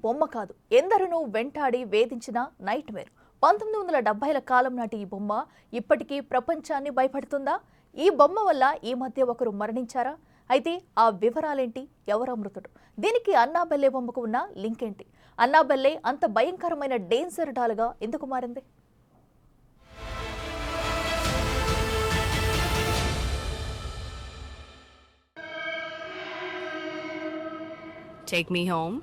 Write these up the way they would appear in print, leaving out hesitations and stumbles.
బొమ్మ కాదు, ఎందరినో వెంటాడి వేధించిన నైట్ మేర్. 1970ల కాలం నాటి ఈ బొమ్మ ఇప్పటికీ ప్రపంచాన్ని భయపడుతుందా? ఈ బొమ్మ వల్ల ఈ మధ్య ఒకరు మరణించారా? అయితే ఆ వివరాలేంటి? ఎవరు మృతుడు? దీనికి అన్నాబెల్లే బొమ్మకు ఉన్న లింక్ ఏంటి? అన్నాబెల్లే అంత భయంకరమైన డేంజర్ డాల్గా ఎందుకు మారింది? Take me home.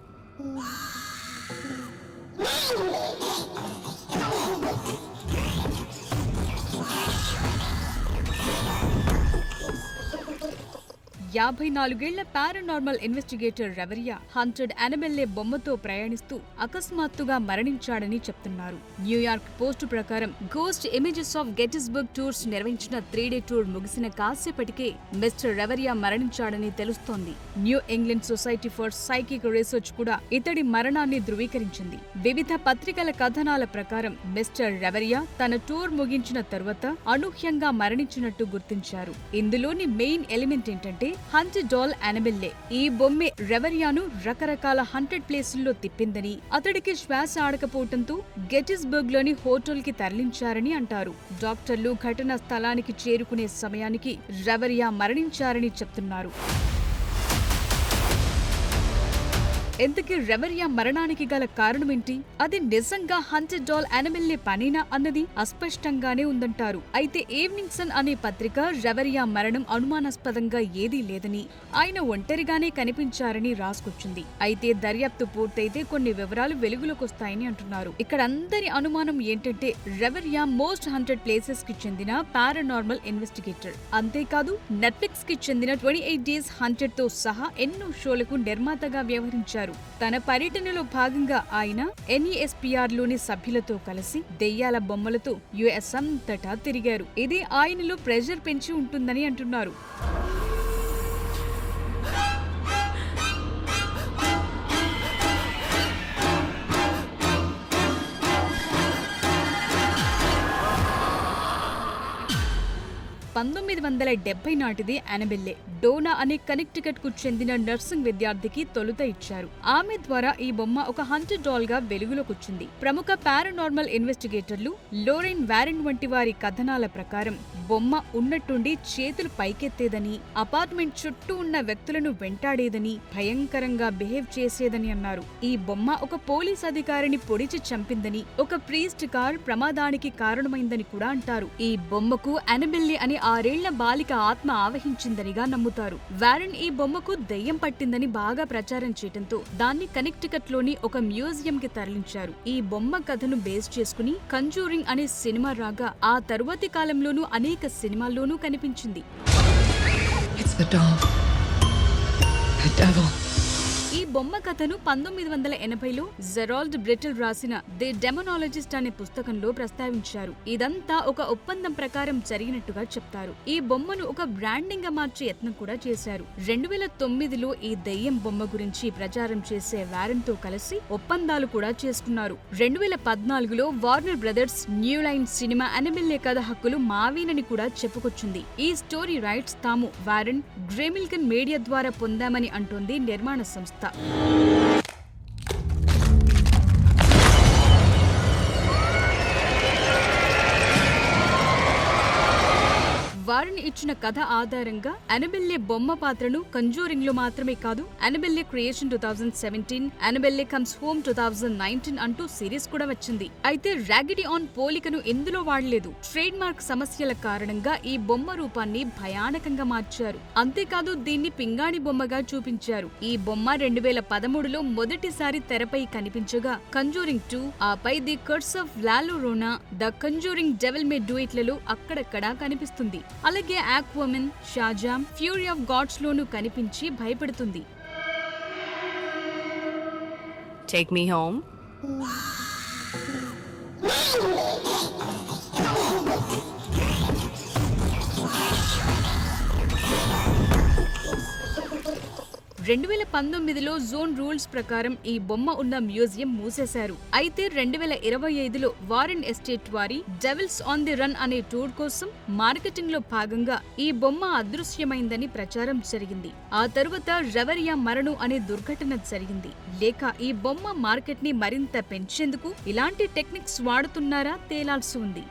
యాభై నాలుగేళ్ల పారానార్మల్ ఇన్వెస్టిగేటర్ రెవరియా హంటెడ్ అనబెల్లే బొమ్మతో ప్రయాణిస్తూ అకస్మాత్తుగా మరణించాడని చెప్తున్నారు. న్యూయార్క్ పోస్ట్ ప్రకారం గోస్ట్ ఇమేజెస్ ఆఫ్ గెటిస్బర్గ్ టూర్స్ నిర్వహించిన 3-డే టూర్ ముగిసిన కాసేపటికే మిస్టర్ రెవరియా మరణించాడని తెలుస్తోంది. New England society for psychic research కూడా ఇతడి మరణాన్ని ధృవీకరించింది. వివిధ పత్రికల కథనాల ప్రకారం మిస్టర్ రెవరియా తన టూర్ ముగించిన తరువాత అనూహ్యంగా మరణించినట్టు గుర్తించారు. ఇందులోని మెయిన్ ఎలిమెంట్ ఏంటంటే హంటెడ్ డాల్ అనబెల్లే. ఈ బొమ్మే రెవరియాను రకరకాల హంటెడ్ ప్లేసుల్లో తిప్పిందని, అతడికి శ్వాస ఆడకపోవడంతో గెటిస్బర్గ్ లోని హోటల్ కి తరలించారని అంటారు. డాక్టర్లు ఘటనా స్థలానికి చేరుకునే సమయానికి రెవరియా మరణించారని చెప్తున్నారు. ఇంతకీ రెవరియా మరణానికి గల కారణమేంటి? అది నిజంగా హంటెడ్ డాల్ అనబెల్లే పనేనా అన్నది అస్పష్టంగానే ఉందంటారు. అయితే ఈవినింగ్ సన్ అనే పత్రిక రెవరియా మరణం అనుమానాస్పదంగా ఏదీ లేదని, ఆయన ఒంటరిగానే కనిపించారని రాసుకొచ్చింది. అయితే దర్యాప్తు పూర్తయితే కొన్ని వివరాలు వెలుగులోకొస్తాయని అంటున్నారు. ఇక్కడ అందరి అనుమానం ఏంటంటే రెవరియా మోస్ట్ హంటెడ్ ప్లేసెస్ కి చెందిన పారానార్మల్ ఇన్వెస్టిగేటర్. అంతేకాదు నెట్ఫ్లిక్స్ కి చెందిన 28 డేస్ హంటెడ్ తో సహా ఎన్నో షోలకు నిర్మాతగా వ్యవహరించారు. తన పర్యటనలో భాగంగా ఆయన NESPR లోని సభ్యులతో కలిసి దెయ్యాల బొమ్మలతో US అంతటా తిరిగారు. ఇది ఆయనలో ప్రెషర్ పెంచి ఉంటుందని అంటున్నారు. నాటిది అనబెల్లే. డోనా అనే కనెక్టికట్ కు చెందిన నర్సింగ్ విద్యార్థికి తొలుత ఇచ్చారు. ఆమె ద్వారా ఈ బొమ్మ ఒక హంటెడ్ డాల్ గా వెలుగులోకొచ్చింది. ప్రముఖ పారానార్మల్ ఇన్వెస్టిగేటర్లు లోరెన్ వారెన్ వంటి వారి కథనాల ప్రకారం బొమ్మ ఉన్నట్టుండి చేతులు పైకెత్తేదని, అపార్ట్మెంట్ చుట్టూ ఉన్న వ్యక్తులను వెంటాడేదని, భయంకరంగా బిహేవ్ చేసేదని అన్నారు. ఈ బొమ్మ ఒక పోలీస్ అధికారిని పొడిచి చంపిందని, ఒక ప్రీస్ట్ కార్ ప్రమాదానికి కారణమైందని కూడా అంటారు. ఈ బొమ్మకు అనబెల్లే అని 6 ఏళ్ల బాలిక ఆత్మ ఆవహించిందనిగా నమ్ముతారు. వారెన్ ఈ బొమ్మకు దెయ్యం పట్టిందని బాగా ప్రచారం చేయడంతో దాన్ని కనెక్టికట్ లోని ఒక మ్యూజియం కి తరలించారు. ఈ బొమ్మ కథను బేస్ చేసుకుని కంజూరింగ్ అనే సినిమా రాగా ఆ తరువాతి కాలంలోనూ అనేక సినిమాల్లోనూ కనిపించింది. ఈ బొమ్మ కథను 1980లో జెరాల్డ్ బ్రిటిల్ రాసిన ది డెమనాలజిస్ట్ అనే పుస్తకంలో ప్రస్తావించారు. ఇదంతా ఒక ఒప్పందం ప్రకారం జరిగినట్టుగా చెప్తారు. ఈ బొమ్మను ఒక బ్రాండింగ్ గా మార్చే యత్నం కూడా చేశారు. 2009లో ఈ దెయ్యం బొమ్మ గురించి ప్రచారం చేసే వారెన్ తో కలిసి ఒప్పందాలు కూడా చేసుకున్నారు. 2014లో Warner Brothers New Line cinema Annabelle కథ హక్కులు మావేనని కూడా చెప్పుకొచ్చింది. ఈ స్టోరీ రైట్స్ తాము వారెన్ గ్రేమిల్కన్ మీడియా ద్వారా పొందామని అంటోంది నిర్మాణ సంస్థ. వారిని ఇచ్చిన కథ ఆధారంగా అనబెల్లే బొమ్మ పాత్రను కంజూరింగ్ లో మాత్రమే కాదు, అనబెల్లే క్రియేషన్ 2017, అనబెల్లే కమ్స్ హోమ్ 2019 అంటూ సిరీస్ కూడా వచ్చింది. అయితే రాగిడీ ఆన్ పోలికను ఎందులో వాడలేదు. ట్రేడ్ మార్క్ సమస్యల కారణంగా ఈ బొమ్మ రూపాన్ని భయానకంగా మార్చారు. అంతేకాదు దీన్ని పింగాణి బొమ్మగా చూపించారు. ఈ బొమ్మ 2013లో మొదటిసారి తెరపై కనిపించగా కంజూరింగ్ 2, ఆపై the curse of la llorona, the Conjuring devil may do it లలో అక్కడక్కడా కనిపిస్తుంది. అలాగే Aquaman, Shazam, Fury of Gods లోనూ కనిపించి భయపెడుతుంది. Take me home. 2019లో జోన్ రూల్స్ ప్రకారం ఈ బొమ్మ ఉన్న మ్యూజియం మూసేశారు. అయితే 2025లో వారెన్ ఎస్టేట్ వారి డెవిల్స్ ఆన్ ది రన్ అనే టూర్ కోసం మార్కెటింగ్ లో భాగంగా ఈ బొమ్మ అదృశ్యమైందని ప్రచారం జరిగింది. ఆ తరువాత రెవరియా మరణం అనే దుర్ఘటన జరిగింది. లేక ఈ బొమ్మ మార్కెట్ ని మరింత పెంచేందుకు ఇలాంటి టెక్నిక్స్ వాడుతున్నారా తేలాల్సి ఉంది.